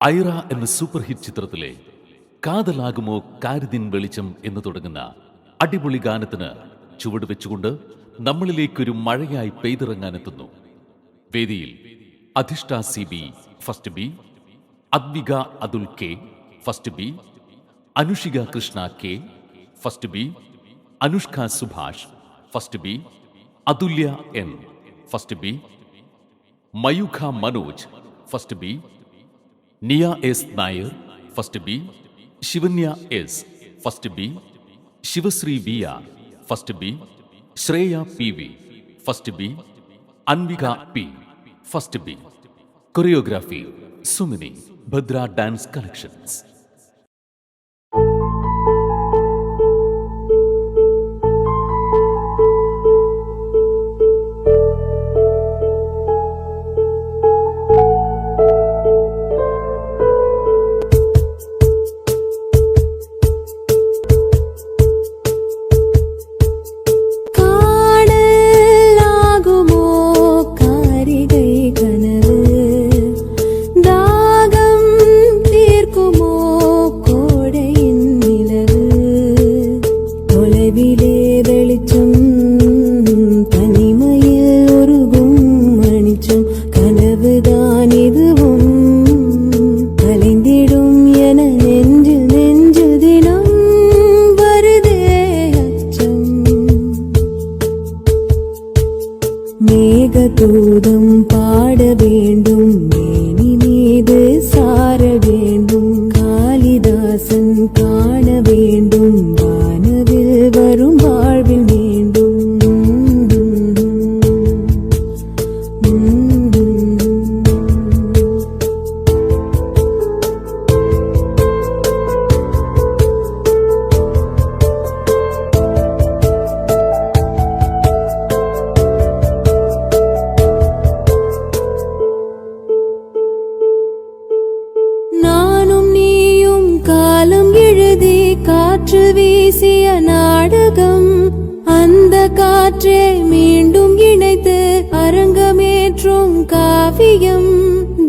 ഐറ എന്ന super hit ചിത്രത്തിലെ കാതലാകുമോ കാരിദിൻ വെളിച്ചം എന്ന് തുടങ്ങുന്ന അടിപൊളി ഗാനത്തിന് ചുവട് വെച്ചുകൊണ്ട് നമ്മളിലേക്കൊരു മഴയായി പെയ്തിറങ്ങാനെത്തുന്നു. വേദിയിൽ Adhishta C B first B, Advika Athul K first B, Anushika Krishna K first B, Anushka Subhash first B, Athulya N first B, Mayookha Manoj first B, Niya S Nair first B, Shivanya S first B, Shivashree V R first B, Shreya P V first B, Anvika P first B. Choreography Sumini, Bhadra dance collections. Meghadootam பாட வேண்டும், மேனி மீது சார வேண்டும், காளிதாசன் காண வேண்டும், வானவில் வரும் வாழ்வில் வேண்டும். காற்று வீசிய நாடகம், அந்த காற்றே மீண்டும் இணைத்து அரங்கமேற்றும் காவியம்.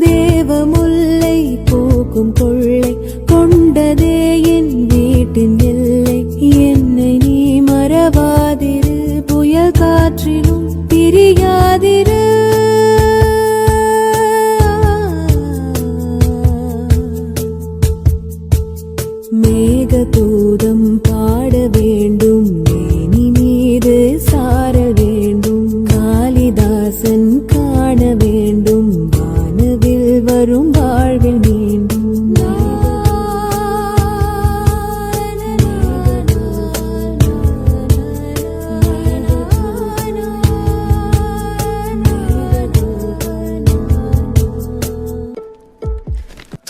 தேவமுல்லை போக்கும் கொள்ளை கொண்டதே என் வீட்டின் எல்லை. என்னை நீ மறவாதிரு, புயல் காற்றிலும் பிரியாதிரு. மேகதூதம் பாட வேண்டும், மேனி மீது சார வேண்டும், காளிதாசன் காண வேண்டும், வானவில் வரும் வாழ்வில் மீண்டும்.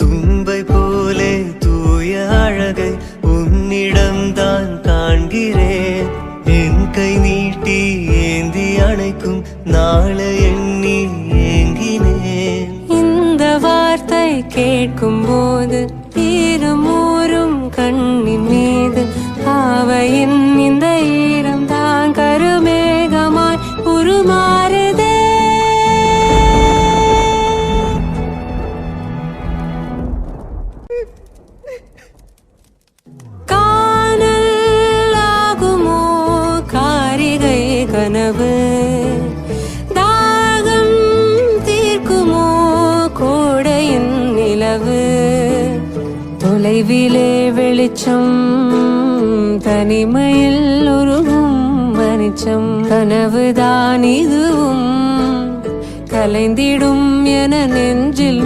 தும்பை போலே தூய அழகை உன்னிடம்தான் காண்கிறேன். என் கை நீட்டி ஏந்தி அணைக்கும் நாளை எண்ணி ஏங்கினேன். இந்த வார்த்தை கேட்கும் போது ஈரமூரும் கண்ணின் மீது பாவையின் இந்த ஈரம் தான் கருமேகமாய் உருமாறுதே. கனவு தாகம் தீர்க்குமோ கோடையின் நிலவு. தொலைவிலே வெளிச்சம், தனிமையில் உருகும் மனிச்சம். கனவுதான் இதுவும் கலைந்திடும் என நெஞ்சில்